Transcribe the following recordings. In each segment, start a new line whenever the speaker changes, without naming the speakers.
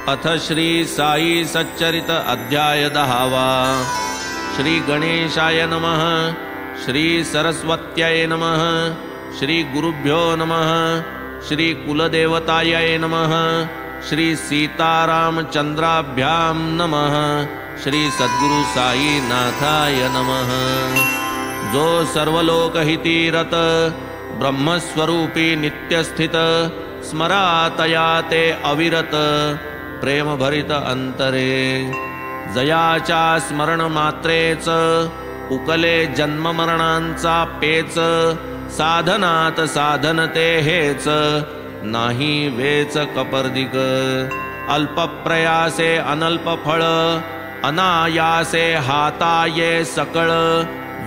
अथ श्री साई सच्चरित अध्याय 10वा। श्री गणेशाय नमः। श्री सरस्वत्यै नमः। श्री गुरुभ्यो नमः। श्री कुलदेवतायै नमः। श्री सीतारामचंद्राभ्यां नमः। श्री सद्गुरु साई नाथाय नमः। जो सर्वलोकहिती रत ब्रह्मस्वरूपी नित्यस्थित स्मरातया ते अविरत प्रेम भरित अंतरे जयाच्या स्मरण मात्रेच उकले जन्म मरणांचा पेच साधनात साधन ते हेच नाही वेच कपर्दिक अल्प प्रयासे अनल्प फळ अनायासे हाताये सकळ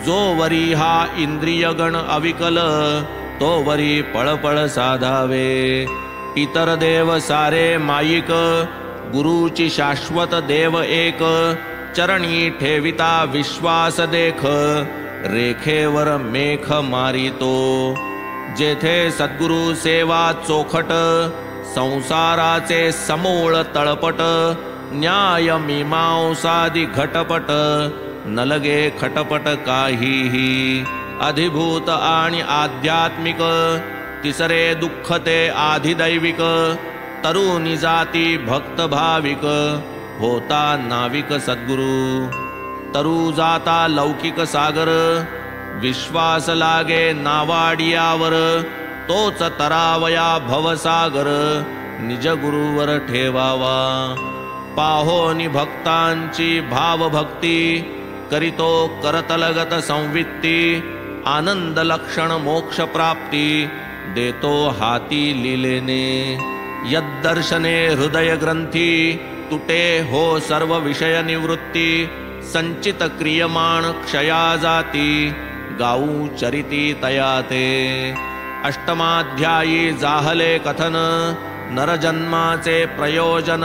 जो वरी हा इंद्रियगण अविकल तो वरी पळपळ साधावे इतर देव सारे माईक गुरुची शाश्वत देव एक चरणी ठेविता विश्वास देख रेखेवर मेख मारितो जेथे सद्गुरु सेवा चोखट संसाराचे समूळ तळपट न्याय मीमांसादि घटपट नलगे खटपट काहीही अधिभूत आणि आध्यात्मिक तिसरे दुःख ते आधिदैविक तरुणी जाती भक्त भाविक होता नाविक सद्गुरु तरु जाता लौकिक सागर विश्वास लागे नावाडियावर तोच तरावया भवसागर निज गुरुवर ठेवावा पाहोनी भक्तांची भावभक्ती करितो करतलगत संवित्ती आनंद लक्षण मोक्ष प्राप्ती देतो हाती लिलेने यद्दर्शने हृदय ग्रंथी तुटे हो सर्व विषय निवृत्ती संचित क्रियमाण क्षया जाती गाऊ चरिती तयाते अष्टमाध्यायी जाहले कथन नरजन्माचे प्रयोजन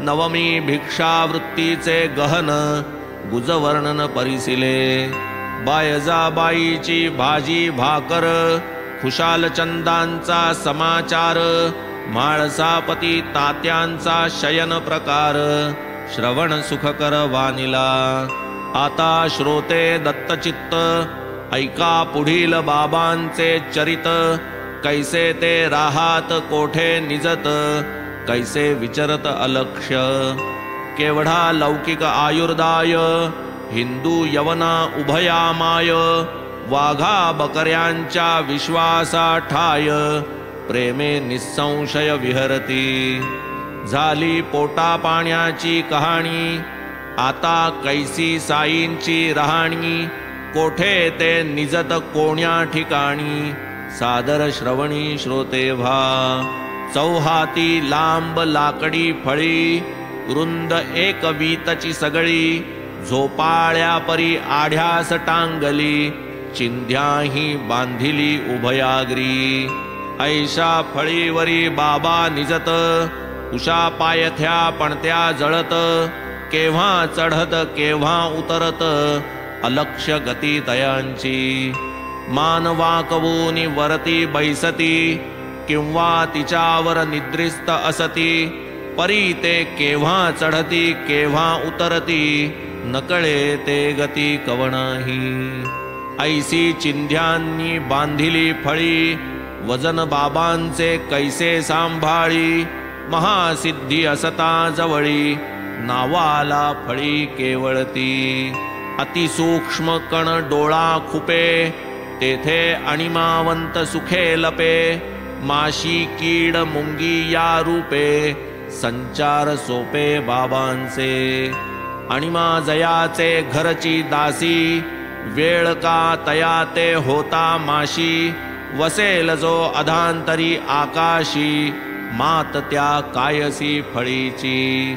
नवमी भिक्षावृत्तीचे गहन गुजवर्णन परिसिले बायजाबाईची भाजी भाकर खुशालचंदांचा समाचार माळसापती तात्यांचा शयन प्रकार श्रवण सुखकर वानिला आता श्रोते दत्तचित्त ऐका पुढील बाबांचे चरित कैसे ते राहात कोठे निजत कैसे विचरत अलक्ष्य केवढा लौकिक आयुर्दाय हिंदू यवना उभयामाय वाघा बकऱ्यांच्या विश्वासा ठाय प्रेमे निसंशय विहरती झाली पोटा पाण्याची कहाणी आता कैसी साईंची रहाणी कोठे ते निजत कोण्या ठिकाणी सादर श्रवणी श्रोते व्हा चौहाती लांब लाकडी फळी रुंद एक वीतची सगळी झोपाळ्या परी आढ्यास टांगली चिंध्याही बांधिली उभयाग्री ऐशा फळीवरी बाबा निजत उषा पायथ्या पणत्या जळत केव्हा चढत केव्हा उतरत अलक्ष्य गती तयांची मान वाकवूनी वरती बैसती किंवा तिच्यावर निद्रिस्त असती परी ते केव्हा चढती केव्हा उतरती नकळे ते गती कवणाही ऐसी चिंध्यांनी बांधिली फळी वजन बाबांचे कैसे सांभाळी महासिद्धी असता जवळी नावाला फळी केवळती अतिसूक्ष्म कण डोळा खुपे तेथे अणिमावंत सुखे लपे माशी कीड मुंगी या रूपे संचार सोपे बाबांचे अणिमा जयाचे घरची दासी वेळ का तया ते होता माशी वसेल जो अधांतरी आकाशी मात त्या कायसी फळीची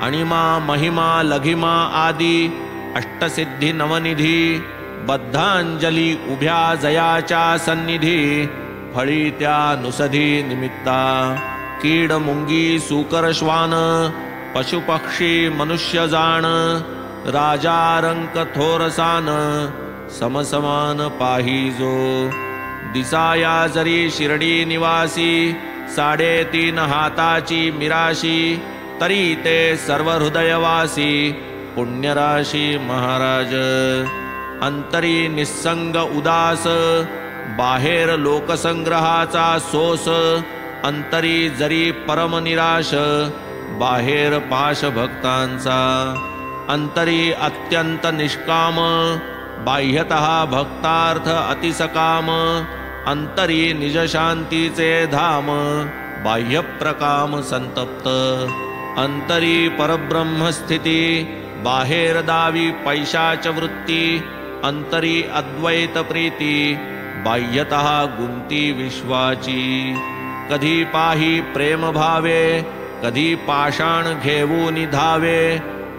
अणिमा महिमा लघिमा आदी अष्टसिद्धी नवनिधी बद्धांजली उभ्या जयाच्या सन्निधी फळी त्या नुसधी निमित्ता कीड मुंगी सूकर श्वान पशुपक्षी मनुष्य जाण राजा रंक थोरसान समसमान पाहिजो दिसाया जरी शिर्डी निवासी 3.5 हाताची मिराशी तरी ते सर्व हृदयवासी पुण्यराशी महाराज. अंतरी निस्संग उदास, बाहेर लोकसंग्रहाचा सोस. अंतरी जरी परम निराश, बाहेर पाश भक्तांचा. अंतरी अत्यंत निष्काम, बाह्यतः भक्तार्थ अतिसकाम. अंतरी निजशांतीचे धाम, बाह्य प्रकाम संतप्त. अंतरी परब्रह्म स्थिती, बाहेर दावी पैशाच वृत्ती. अंतरी अद्वैत प्रीती, बाह्यतः गुंती विश्वाची. कधी पाही प्रेम भावे, कधी पाषाण घेऊन धावे.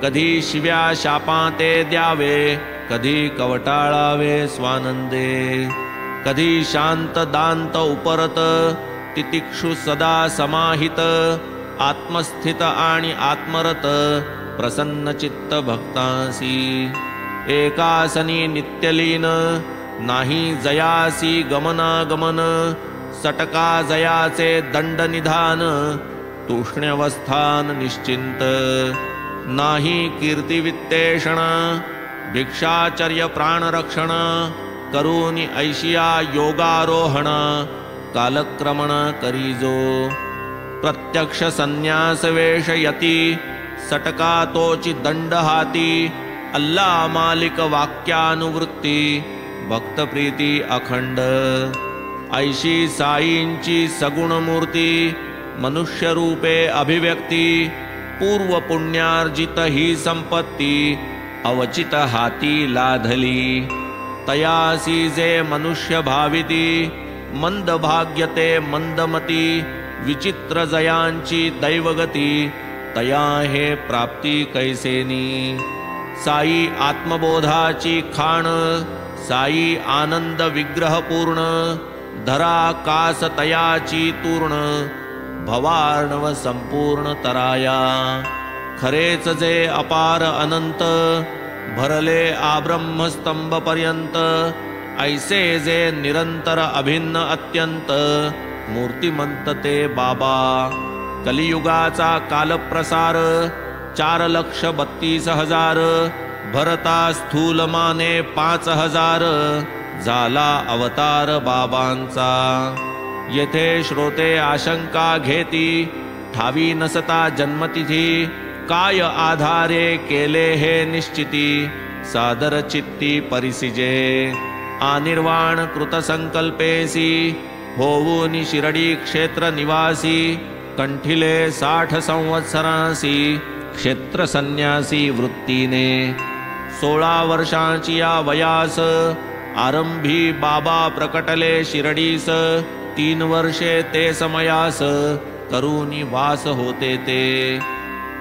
कधी शिव्या शापाते द्यावे, कधी कवटाळावे स्वानंदे. कधी शांत दांत उपरत, तितिक्षु सदा समाहित. आत्मस्थित आणि आत्मरत, प्रसन्न चित्त भक्तांसी. एकासनी नित्यलीन, नाही जयासी गमनागमन. सटका जयाचे दंड निधान, तूष्ण्यवस्थान निश्चिंत. नाही कीर्तिवित्तेषण, भिक्षाचर्य प्राणरक्षण. करूनी ऐशिया योगारोहण, कालक्रमण करीजो. प्रत्यक्ष संन्यास वेशयती, सटका तोची दंड हाती. अल्ला मालिक वाक्यानुवृत्ती, भक्तप्रीती अखंड. ऐशी साईंची सगुण मूर्ती, मनुष्य रूपे अभिव्यक्ती. पूर्व पुण्यार्जित ही संपत्ती, अवचित हाती लाधली. तयासी जे मनुष्य भाविती, मंद भाग्यते मंदमती. विचित्र जयांची दैवगती, तया हे प्राप्ती कैसेनी. साई आत्मबोधाची खाण, साई आनंद विग्रह पूर्ण. धरा कास तयाची तूर्ण, भवार्णव संपूर्ण तराया. खरेच जे अपार अनंत, भरले आब्रह्मस्तंभ पर्यंत. ऐसे जे निरंतर अभिन्न अत्यंत, मूर्तिमंत ते बाबा. कलियुगाचा कालप्रसार, 4,32,000. भरता स्थूलमाने 5,000. झाला अवतार बाबांचा. येथे श्रोते आशंका घेती, ठावी नसता जन्मतिथी. काय आधारे केले हे निश्चिती, सादर चित्ती परिसिजे. आनिर्वाण कृत संकल्पेसी, होऊनी शिरडी क्षेत्र निवासी. कंठिले 60 संवत्सरासी, क्षेत्र संन्यासी वृत्तीने. 16 वर्षांची या वयास, आरंभी बाबा प्रकटले शिरडीस. 3 वर्षे ते समयास, करूनी वास होते ते.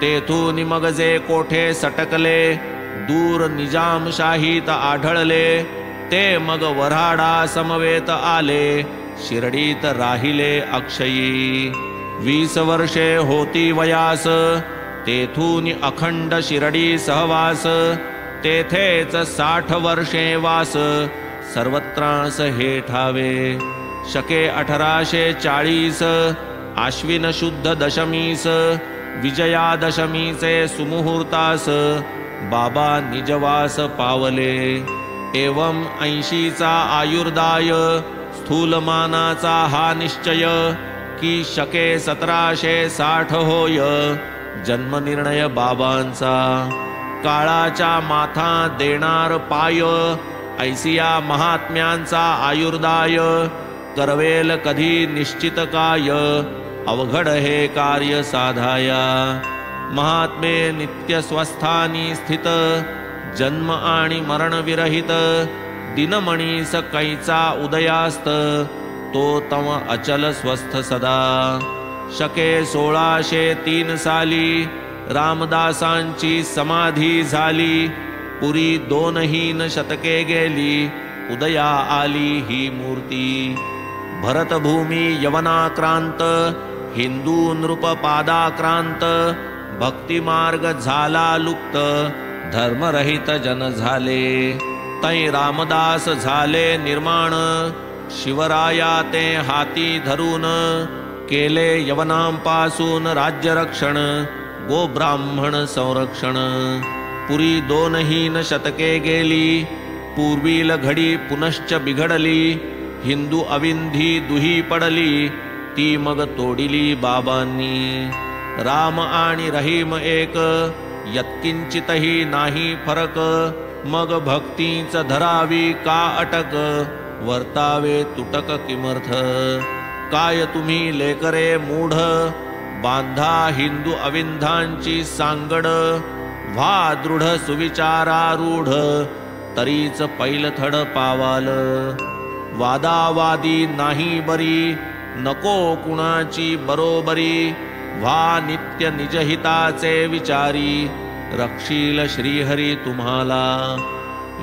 तेथून मग जे कोठे सटकले, दूर निजामशाहीत आढळले. ते मग वऱ्हाडा समवेत आले, शिरडीत राहिले अक्षयी. 20 वर्षे होती वयास, तेथून अखंड शिरडी सहवास. तेथेच 60 वर्षे वास, सर्वत्रास हे ठावे. शके 1840, आश्विन शुद्ध दशमीस. विजयादशमीचे सुमुहूर्तास, बाबा निजवास पावले. एवं 80चा आयुर्दाय, स्थूलमानाचा हा निश्चय. की शके 1760 होय, जन्मनिर्णय बाबांचा. काळाच्या माथा देणार पाय, ऐसिया महात्म्यांचा आयुर्दाय. करवेल कधी निश्चित काय, अवघड हे कार्य साधाया. महात्मे नित्य स्वस्थानी स्थित, जन्म आणि मरण विरहित. दिनमणीस कैचा उदयास्त, तो तम अचल स्वस्थ सदा. शके 1603 साली, रामदासांची समाधी झाली. पुरी 2 शतके गेली, उदया आली ही मूर्ती. भरतभूमी यवनाक्रांत, हिंदू नृप पादाक्रांत. भक्तिमार्ग झाला लुप्त, धर्मरहित जन झाले. तै रामदास झाले निर्माण, शिवराया ते हाती धरून. केले यवनांपासून राज्यरक्षण, गो ब्राह्मण संरक्षण. पुरी 2 शतके गेली, पूर्वील घडी पुनश्च बिघडली. हिंदू अविंधी दुही पडली, ती मग तोडिली बाबांनी. राम आणि रहीम एक, यत्किंचितही नाही फरक. मग भक्तीच धरावी का अटक, वर्तावे तुटक किमर्थ. काय तुम्ही लेकरे मूढ, बांधा हिंदू अविंधांची सांगड. व्हा दृढ सुविचारारूढ, तरीच पैलथड पावाल. वादावादी नाही बरी, नको कुणाची बरोबरी. व्हा नित्य निजहिताचे विचारी, रक्षील श्रीहरी तुम्हाला.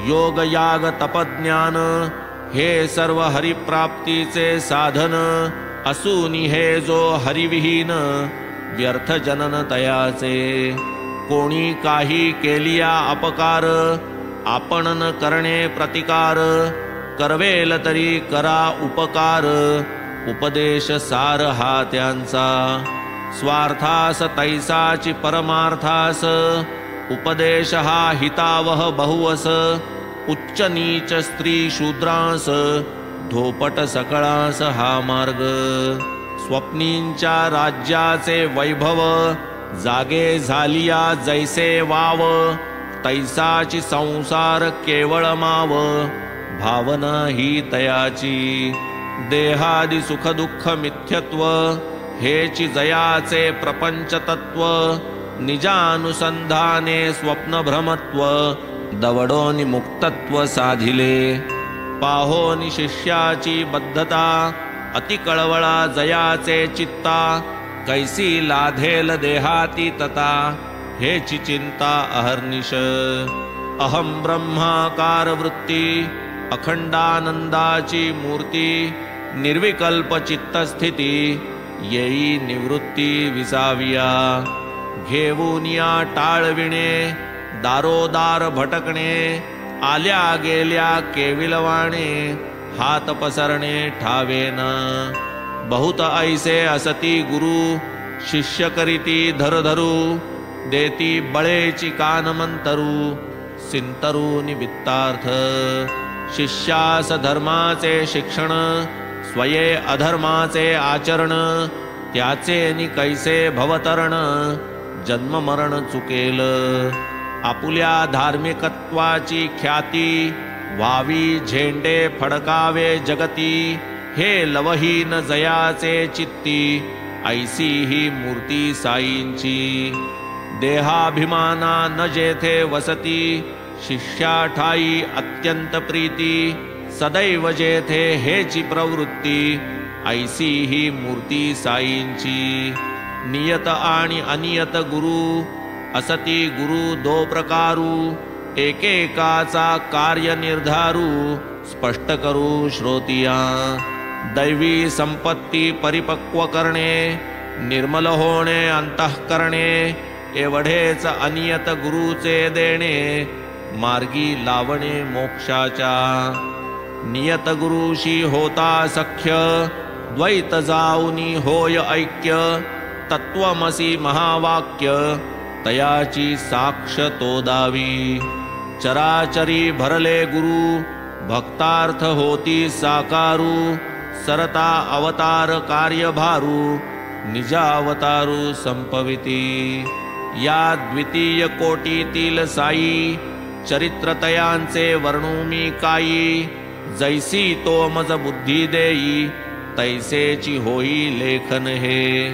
योग याग तपज्ञान, हे सर्व हरिप्राप्तीचे साधन. असूनी हे जो हरिविहीन, व्यर्थ जनन तयाचे. कोणी काही केलिया अपकार, आपण न करणे प्रतिकार. करवेल तरी करा उपकार, उपदेश सार हा त्यांचा. स्वार्थास तैसाची परमार्थास, उपदेश हा हितावह बहुवस. उच्च नीच स्त्री शूद्रांस, धोपट सकळास हा मार्ग. स्वप्नींच्या राज्याचे वैभव, जागे झालिया जैसे वाव. तैसाची संसार केवळ माव, भावना ही तयाची. देहादी सुख दुःख मिथ्यत्व, हेची जयाचे प्रपंच तत्व. निजानुसंधाने स्वप्न भ्रमत्व, दवडोनि मुक्तत्व साधिले. पाहोनि शिष्याची बद्धता, अति कळवळा जयाचे चित्ता. कैसी लाधेल देहातीतता, हेची चिंता अहर्निश. अहम ब्रह्माकार वृत्ती, अखंडानंदाची मूर्ती. निर्विकल्प चित्तस्थिती, येई निवृत्ती विसाविया. घेऊनिया टाळविणे, दारोदार भटकणे. आल्या गेल्या केविलवाणे, हात पसरणे ठावेना. बहुत ऐसे असती गुरु, शिष्य करीती धरधरू. देती बळेची कानमंतरू, सिंतरूनि वित्तार्थ. शिष्यास धर्माचे शिक्षण, स्वये अधर्माचे आचरण. त्याचे नि कैसे भवतरण, जन्म मरण चुकेल. आपुल्या धार्मिकत्वाची ख्याती, व्हावी झेंडे फडकावे जगती. हे लवहीन जयाचे चित्ती, ऐसी ही मूर्ती साईंची. देहाभिमाना न जेथे वसती, शिष्या ठाई अत्यंत प्रीती. सदैव जेथे हेची प्रवृत्ती, ऐसी ही मूर्ती साईंची. नियत आणि अनियत गुरु, असती गुरु 2 प्रकारू. एकेकाचा कार्य निर्धारू, स्पष्ट करू श्रोतिया. दैवी संपत्ती परिपक्व करणे, निर्मल होणे अंतःकरणे. एवढेच अनियत गुरुचे देणे, मार्गी लावणे मोक्षाच्या. नियत गुरुशी होता सख्य, द्वैत जाऊनी होय ऐक्य. तत्वमसी महावाक्य, तयाची साक्ष तो दावी. चराचरी भरले गुरु, भक्तार्थ होती साकारू. सरता अवतार कार्यभारू, निजावतारू संपविती. या द्वितीय कोटीतील साई, चरित्रतयांचे वर्णुमी काई. जैसी तो मज बुद्धी देई, तैसेची होई लेखन हे.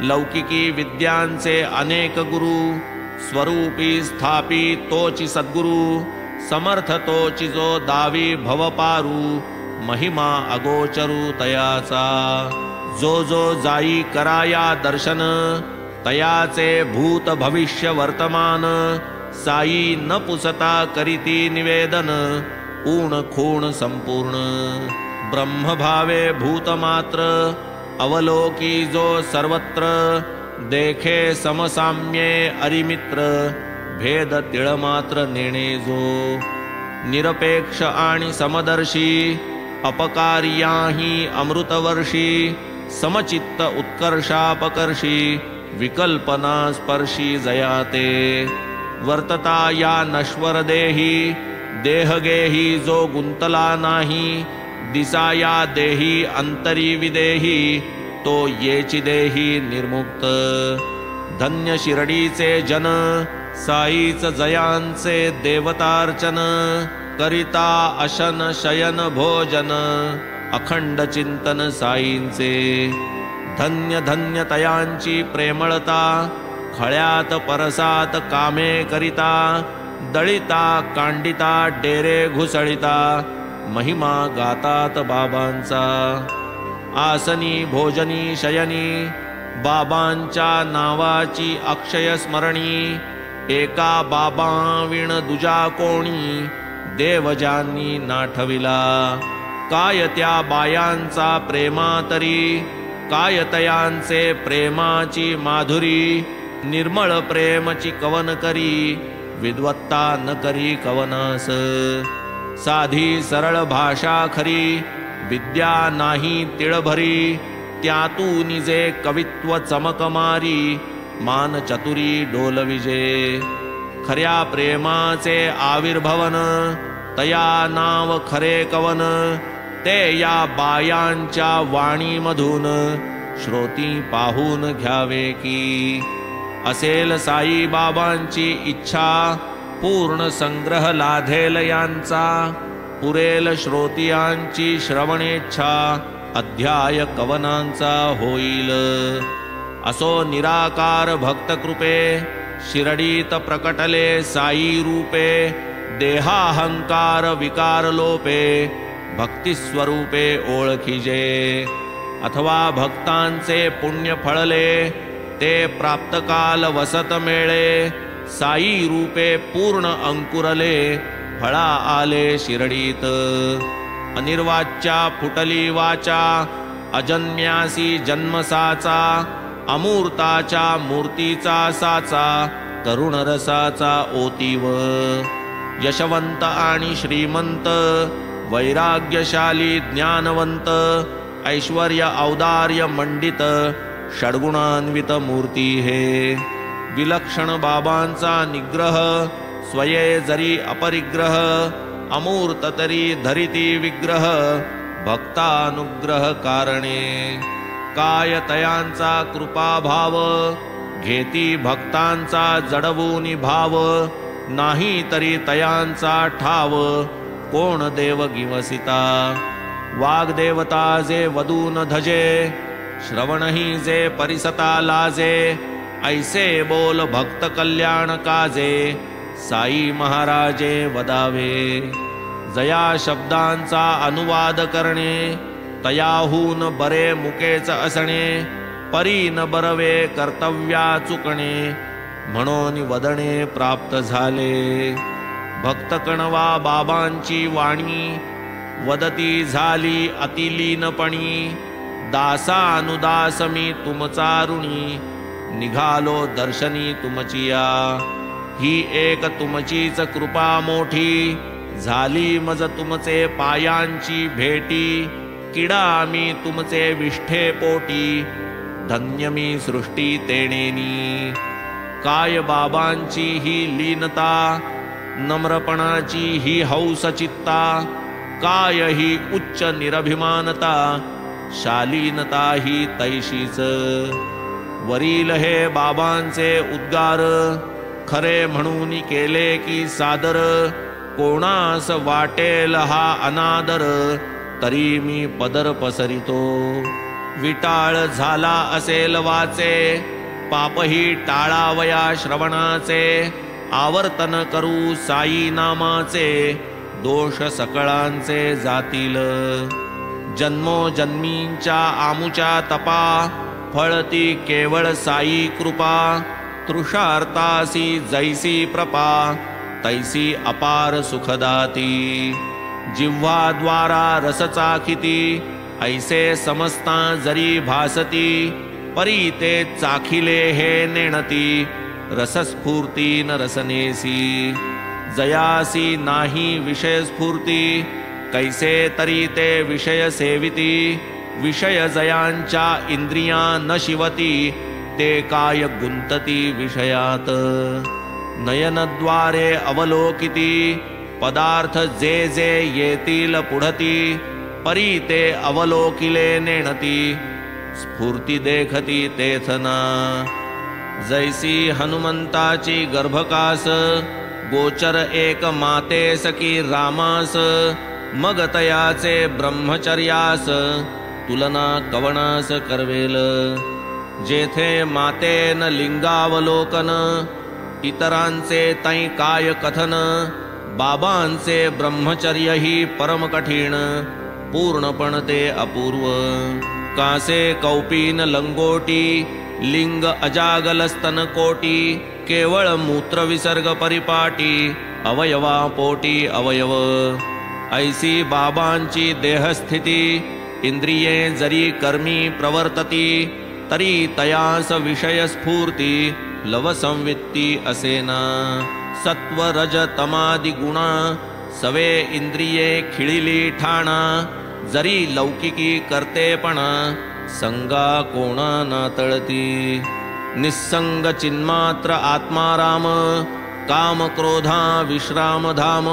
लौकिकी विद्यांचे अनेक गुरु, स्वरूपी स्थापी तोची सद्गुरु. समर्थ तोची जो दावी भवपारू, महिमा अगोचरू तयाचा. जो जो जाई कराया दर्शन, तयाचे भूत भविष्य वर्तमान. साई न पुसता करीती निवेदन, ऊण खूण संपूर्ण. ब्रह्मभावे भूतमात्र, अवलोकी जो सर्वत्र. देखे समसाम्ये अरिमित्र, भेद तिळमात्र नेणे जो. निरपेक्ष आणि समदर्शी, अपकार्याही अमृतवर्षी. समचित्त उत्कर्षापकर्षी, विकल्पना स्पर्शी जयाते वर्तता या नश्वर देही देहगेही जो गुंतला नाही दिसाया देही अंतरी विदेही तो येची देही निर्मुक्त धन्य शिरडीचे जन साईच जयांचे देवतार्चन करिता अशन शयन भोजन अखंड चिंतन साईंचे धन्य धन्य तयांची प्रेमळता खळ्यात परसात कामे करिता दळिता कांडिता डेरे घुसळिता महिमा गातात बाबांचा आसनी भोजनी शयनी बाबांच्या नावाची अक्षय स्मरणी एका बाबा विण दुजा कोणी देवजांनी नाठविला काय त्या बायांचा प्रेमातरी काय तयांचे प्रेमाची माधुरी निर्मळ प्रेमची कवन करी विद्वत्ता न करी कवनास साधी सरळ भाषा खरी विद्या नाही तिळभरी त्यातून जे कवित्व चमकमारी मान चतुरी डोल विजे खऱ्या प्रेमाचे आविर्भवन तया नाव खरे कवन ते या बायांच्या वाणीमधून श्रोती पाहून घ्यावे की असेल साई बाबांची इच्छा पूर्ण संग्रह लाधेल यांचा पुरेल श्रोतियांची श्रवणेच्छा अध्याय कवनांचा होईल असो निराकार भक्तकृपे शिरडीत प्रकटले साई रूपे देहाहंकार विकार लोपे भक्ती स्वरूपे ओळखिजे अथवा भक्तांचे पुण्य फळले ते प्राप्त काल वसत मेळे साई रूपे पूर्ण अंकुरले फळा आले शिरडीत अनिर्वाच्या फुटली वाचा अजन्म्यासी जन्मसाचा अमूर्ताच्या मूर्तीचा साचा तरुण रसाचा ओतीव यशवंत आणि श्रीमंत वैराग्यशाली ज्ञानवंत ऐश्वर्य औदार्य मंडित षड्गुणान्वित मूर्ती हे विलक्षण बाबांचा निग्रह स्वये जरी अपरिग्रह अमूर्त तरी धरिती विग्रह भक्तानुग्रह कारणे काय तयांचा कृपाभाव घेती भक्तांचा जडवूनी भाव नाही तरी तयांचा ठाव कोण देव गिवसिता वाग्देवता जे वदून धजे श्रवणही जे परिसता लाजे ऐसे बोल भक्त कल्याण काजे साई महाराजे वदावे जया शब्दांचा अनुवाद करणे तयाहून बरे मुकेच असणे परी न बरवे कर्तव्या चुकणे म्हणून वदणे प्राप्त झाले भक्त कणवा बाबांची वाणी वदती झाली अतिलीनपणी दासा अनुदास मी तुमचा ऋणी निघालो दर्शनी तुमचिया ही एक तुमचीच कृपा मोठी झाली मज तुमचे पायांची भेटी किडा मी तुमचे विष्ठे पोटी धन्य मी सृष्टी तेणेनी काय बाबांची ही लीनता नम्रपणाची ही हौस चित्ता काय ही उच्च निरभिमानता शालीनता ही तैशीच वरील हे बाबांचे उद्गार खरे म्हणून केले की सादर कोणास वाटेल हा अनादर तरी मी पदर पसरितो विटाळ झाला असेल वाचे पापही टाळावया श्रवणाचे आवर्तन करू साई नामाचे दोष सकळांचे जातील जन्मोजन्मींच्या आमुच्या तपा फळती केवळ साई कृपा तृषार्तासी जैसी प्रपा तैसी अपार सुखदाती जिव्हाद्वारा रस चाखिती ऐसे समस्ता जरी भासती परी ते चाखिले हे नेणती रसस्फूर्ती न रसनेसी जयासी नाही विषय स्फूर्ती कैसे तरी ते विषय सेविती विषय जयांच्या इंद्रिया न शिवती ते काय गुंतती विषयात. नयनद्वारे अवलोकिती पदार्थ जे जे येतील पुढती. परी ते अवलोकिले नेणती स्फूर्ती देखती तेथना. जैसी हनुमंताची गर्भकास गोचर एक माते सकी रामास. मग तयाचे ब्रह्मचर्यास तुलना कवनास करवेल. जेथे मातेन लिंगावलोकन इतरांचे तै काय कथन. बाबांचे ब्रह्मचर्य ही परम कठीण पूर्णपण ते अपूर्व. कासे कौपीन लंगोटी लिंग अजागल स्तन कोटी. केवळ मूत्र विसर्ग परिपाटी अवयवा पोटी अवयव. ऐसी बाबांची देहस्थिती इंद्रिये जरी कर्मी प्रवर्तती. तरी तयास विषय स्फूर्ती लवसंवित्ती असेना. सत्व रज तमादि गुणा सवे इंद्रिये खिळिली ठाणा. जरी लौकिकी करतेपणा संगा कोणा नातळती. निस्संग चिन्मात्र आत्माराम काम क्रोधा विश्रामधाम.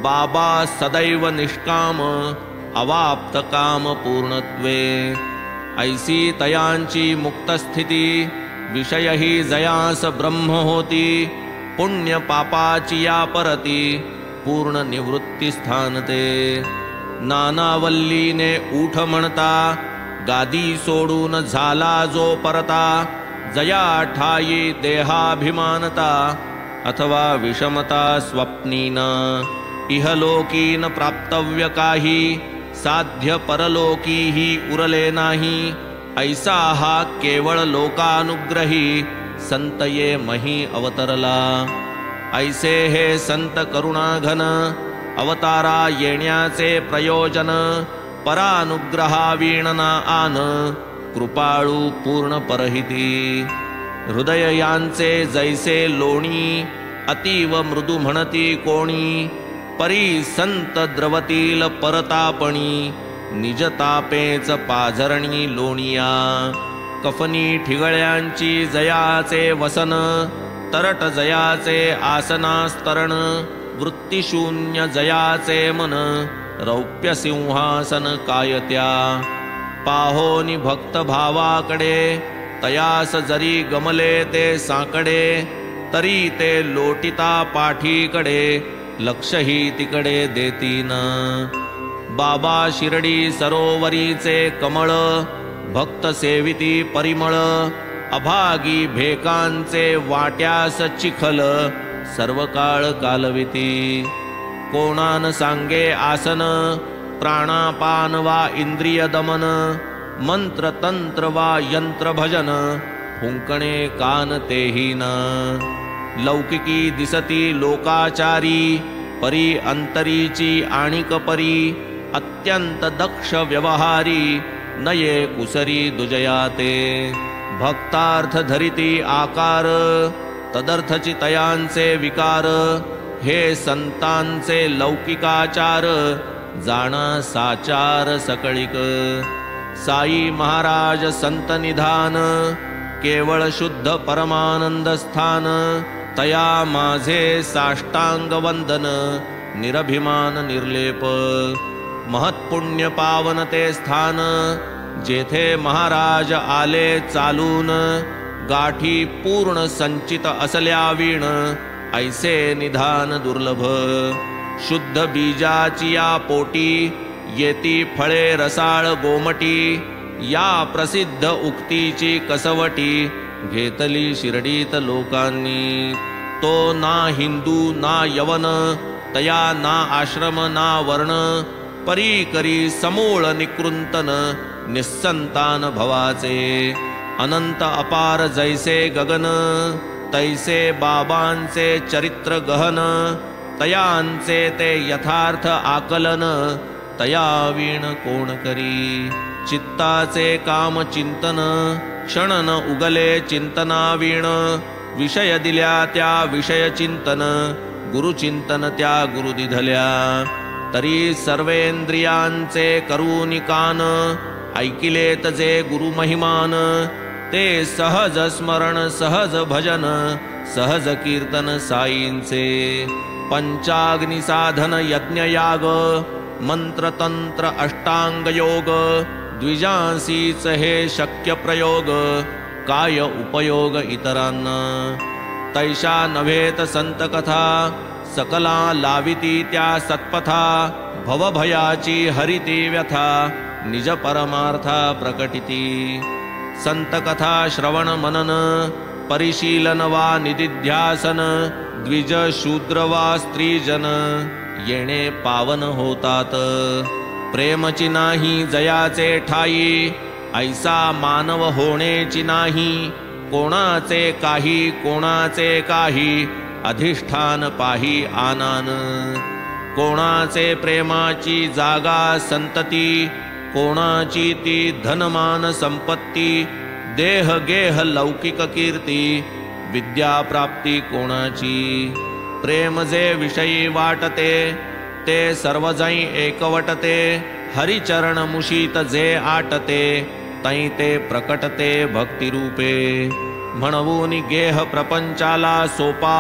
बाबा सदैव निष्काम अवाप्त काम पूर्णत्वे. ऐसी तयांची मुक्तस्थिती विषय ही जयास ब्रह्म होती. पुण्य पापाची या परती पूर्ण निवृत्ती स्थानते. नानावल्लीने उठ म्हणता गादी सोडून झाला जो परता. जया ठाई देहाभिमानता अथवा विषमता स्वप्नीना. इहलोकीन प्राप्तव्य काही साध्य परलोकीही उरले नाही. ऐसा हा केवळ लोकानुग्रही संत ये मही अवतरला. ऐसे हे संत करुणाघन अवतारा येण्याचे प्रयोजन. परानुग्रहावीणना आन कृपाळू पूर्ण परहिती. हृदय यांचे जैसे लोणी अतीव मृदू म्हणती कोणी. परी संत द्रवतील परतापणी निजतापेच पाझरणी लोणिया. कफनी ठिगळ्यांची जयाचे वसन तरट जयाचे आसनास्तरण. वृत्तिशून्य जयाचे मन रौप्य सिंहासन कायत्या. पाहोनी भक्त भावाकडे तयास जरी गमले ते साकडे. तरी ते लोटिता पाठीकडे लक्षही तिकडे देतीन. बाबा शिर्डी सरोवरीचे कमळ भक्त सेविती परिमळ. अभागी भेकांचे वाट्यास चिखल सर्व काळ कालविती. कोणान सांगे आसन प्राणापान वा इंद्रिय दमन. मंत्र तंत्र वा यंत्र भजन फुंकणे कान तेही न. लौकिकी दिसती लोकाचारी परी अंतरीची आणिक परी. अत्यंत दक्ष व्यवहारी नये कुसरी दुजयाते. भक्तार्थ धरिती आकार तदर्थची तयांचे विकार. हे संतांचे लौकिकाचार जाणा साचार सकळिक. साई महाराज संत निधान केवळ शुद्ध परमानंद स्थान. तया माझे साष्टांग वंदन निरभिमान निर्लेप. महत्पुण्य पावन ते स्थान जेथे महाराज आले चालून. गाठी पूर्ण संचित असल्या वीण ऐसे निधान दुर्लभ. शुद्ध बीजाची या पोटी येती फळे रसाळ गोमटी. या प्रसिद्ध उक्तीची कसवटी घेतली शिर्डीत लोकांनी. तो ना हिंदू ना यवन तया ना आश्रम ना वर्ण. परी करी समूळ निकृंतन निस्संतान भवाचे. अनंत अपार जैसे गगन तैसे बाबांचे चरित्र गहन. तयांचे ते यथार्थ आकलन तया वीण कोण करी. चित्ताचे काम चिंतन क्षण न उगले चिंतना वीण. विषय दिल्या त्या विषय चिंतन गुरुचिंतन त्या गुरु दिधल्या. तरी सर्वेंद्रियांचे करूनि कान ऐकिलेत जे गुरु महिमान. ते सहज स्मरण सहज भजन सहज कीर्तन साईंचे. पंचाग्नी साधन यज्ञयाग मंत्रतंत्र अष्टांग योग द्विजांसीच हे शक्य प्रयोग काय उपयोग इतरांना. तैशा नव्हेत संत कथा सकला लाविती त्या सत्पथा भवभयाची हरिती व्यथा निज परमार्था प्रकटिती. संत कथा श्रवण मनन परिशीलन वा निदिध्यासन द्विज शूद्र वा स्त्रीजन येणे पावन होतात. प्रेमची नाही जयाचे ठाई ऐसा मानव होणेची नाही. कोणाचे काही अधिष्ठान पाही आनान. कोणाचे प्रेमाची जागा संतती कोणाची ती धनमान संपत्ती. देह गेह लौकिक कीर्ती विद्या प्राप्ती कोणाची. प्रेम जे विषयी वाटते ते सर्वजै एकवटते. हरिचरण मुशीत जे आटते तै ते प्रकटते भक्तिरूपे. म्हणून गेह प्रपंचाला सोपा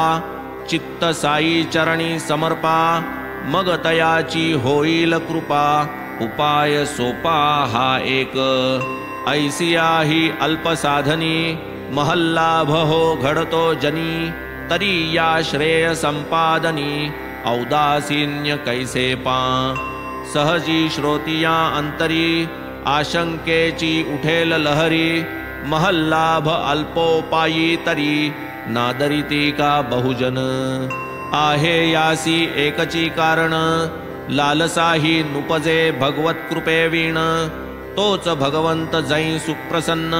चित्त साई चरणी समर्पा. मग तयाची होईल कृपा उपाय सोपा हा एक. ऐसिया ही अल्पसाधनी महल्लाभ हो घडतो जनी. तरी या श्रेय संपादनी औदासीन्य कैसे पा. सहजी श्रोतिया अंतरी आशंकेची उठेल लहरी. महल्लाभ अल्पोपायी तरी नादरिती का बहुजन. आहे यासी एकची कारण लालसाही नुपजे भगवत कृपे वीण. तोच भगवंत जै सुप्रसन्न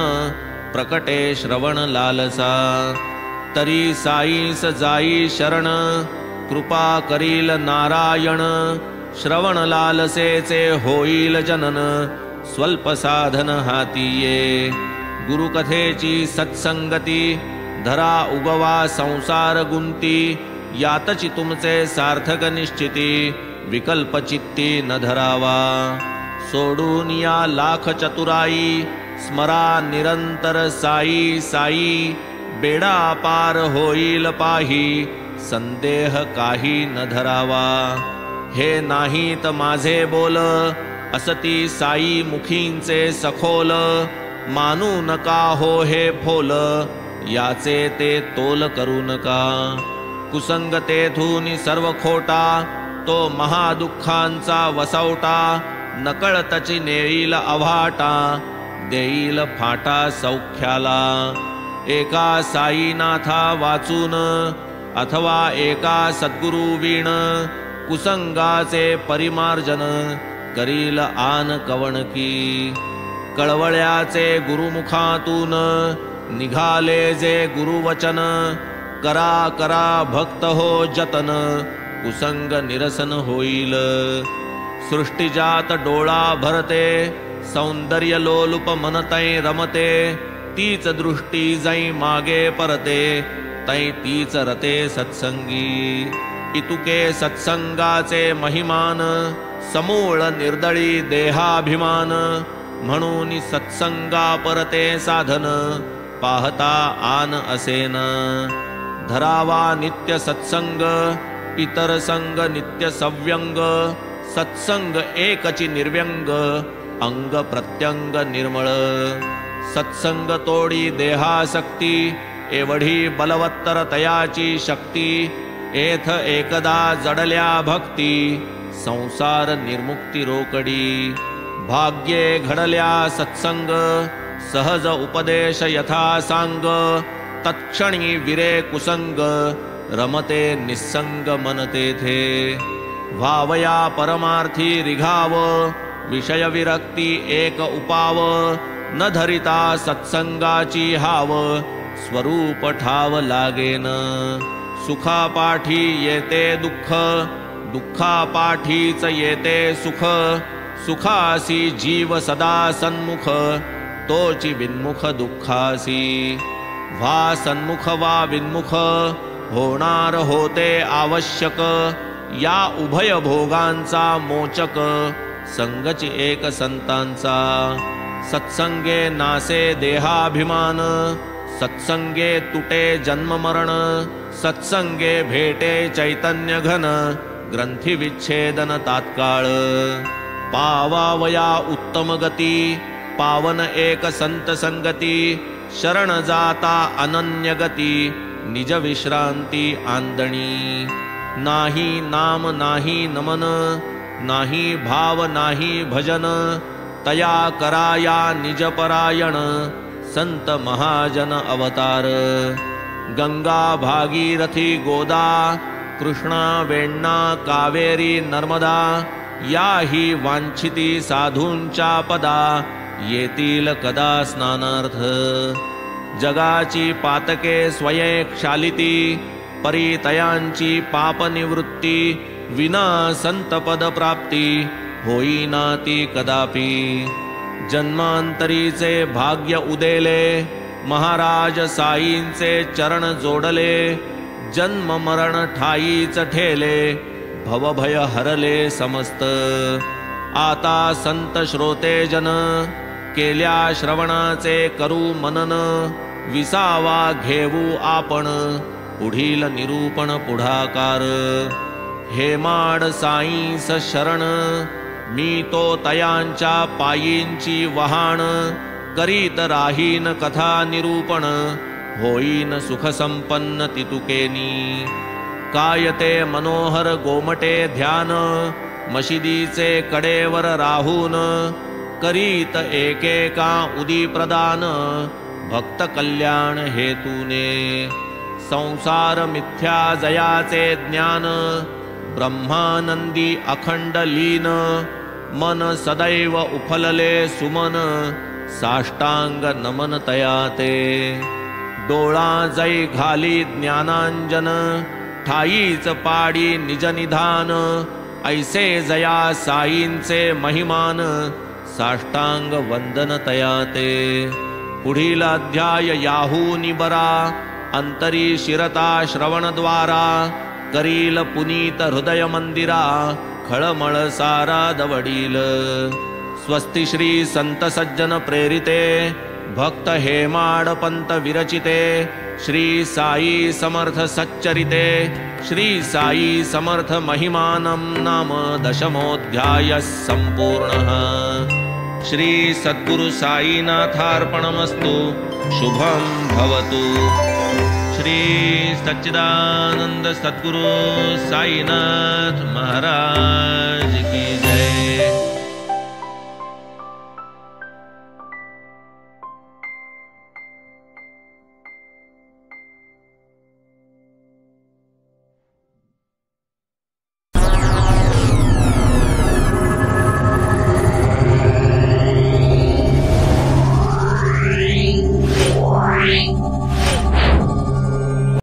प्रकटे श्रवण लालसा. तरी साईस जाई शरण कृपा करील नारायण. श्रवण लालसेचे होईल जनन स्वल्प साधन हाती ये. गुरुकथेची सत्संगती धरा उगवा संसार गुंती. यातची तुमचे सार्थक निश्चिती विकल्प चित्ती न धरावा. सोडून या लाख चतुराई स्मरा निरंतर साई साई. बेडा पार होईल पाही संदेह काही न धरावा. हे नाहीत माझे बोल असती साई मुखींचे सखोल. मानू नका हो हे फोल याचे ते तोल करू नका. कुसंगतेथून सर्व खोटा तो महादुःखांचा वसवटा. नकळतची नेईल अव्हाटा देईल फाटा सौख्याला. एका साईनाथा वाचून अथवा एका सद्गुरु वीण. कुसंगाचे परिमार्जन करील आन कवणकी. कळवळ्याचे गुरुमुखातून निघाले जे गुरुवचन. करा करा भक्त हो जतन कुसंग निरसन होईल. सृष्टीजात डोळा भरते सौंदर्य लोलुप मनतै रमते. तीच दृष्टी जै मागे परते तै तीच रते सत्संगी. इतुके सत्संगाचे महिमान समूळ निर्दळी देहाभिमान. म्हणून सत्संगा परते साधन पाहता आन असेन. धरावा नित्य सत्संग इतर संग नित्य सव्यंग. सत्संग एकची निर्व्यंग अंग प्रत्यंग निर्मळ. सत्संग तोडी देहासक्ती एवढी बलवत्तर तयाची शक्ती. एथ एकदा जडल्या भक्ती संसार निर्मुक्ती रोकडी. भाग्ये घडल्या सत्संग सहज उपदेश यथा सांग. तत्क्षणी विरे कुसंग रमते निस्संग मन तेथे. भावया परमार्थी रिघाव विषय विरक्ती एक उपाव. न धरिता सत्संगाची हाव स्वरूप ठाव लागेन. सुखापाठी येते दुःख दुःखापाठीच येते सुख. सुखासी जीव सदा सन्मुख तोची विन्मुख दुःखासी. वा सन्मुख वा विन्मुख होणार होते आवश्यक. या उभय भोगांचा मोचक संगची एक संतांचा. सत्संगे नासे देहाभिमान, सत्संगे तुटे जन्म मरण, सत्संगे भेटे चैतन्य घन, ग्रंथी विच्छेदन तात्काळ. पावावया उत्तम गती, पावन एक संत संगती, शरण जाता अनन्य गती, निज विश्रांती आंदणी. नाही नाम नाही नमन, नाही भाव नाही भजन, तया कराया निज परायण, संत महाजन अवतार. गंगा भागीरथी गोदा, कृष्णा वेण्णा कावेरी नर्मदा, याही वांछिती साधूंच्या पदा, येतील कदा स्नानार्थ. जगाची पातके स्वये क्षालिती, परितयांची पाप निवृत्ती, विना संतपद प्राप्ती, होईना ती कदापि. जन्मांतरीचे भाग्य उदेले, महाराज साईंचे चरण जोडले, जन्म मरण ठाईच ठेले, भवभय हरले समस्त. आता संत श्रोते जन, केल्या श्रवणाचे करू मनन, विसावा घेऊ आपण, पुढील निरूपण पुढाकार. हेमाड साईंस शरण, मी तो तयांच्या पायींची वहाण, करीत राहीन कथा निरूपण, होईन सुख संपन्न तितुकेनी. काय ते मनोहर गोमटे ध्यान, मशिदीचे कडेवर राहून, करीत एकेका उदी प्रदान, भक्त कल्याण हेतूने. संसार मिथ्या जयाचे ज्ञान, ब्रह्मानंदी अखंड लीन, मन सदैव उफलले सुमन, साष्टांग नमन तयाते. डोळा जै घाली ज्ञानांजन, ठाईच पाडी निज निधान, ऐसे जया साईंचे महिमान, साष्टांग वंदन तयाते. पुढील अध्याय याहूनी बरा, अंतरी शिरता श्रवणद्वारा, करील पुनीत हृदय मंदिरा, खळमळ सारा दवडील. स्वस्ति श्री संत सज्जन प्रेरिते, भक्त हेमाड पंत विरचिते, श्री साई समर्थ सच्चरिते, श्री साई समर्थ महिमानं नाम दशमोऽध्यायः संपूर्णः. श्री सद्गुरु साईनाथार्पणमस्तु. शुभं भवतु. श्री सच्चिदानंद सद्गुरु साईनाथ महाराज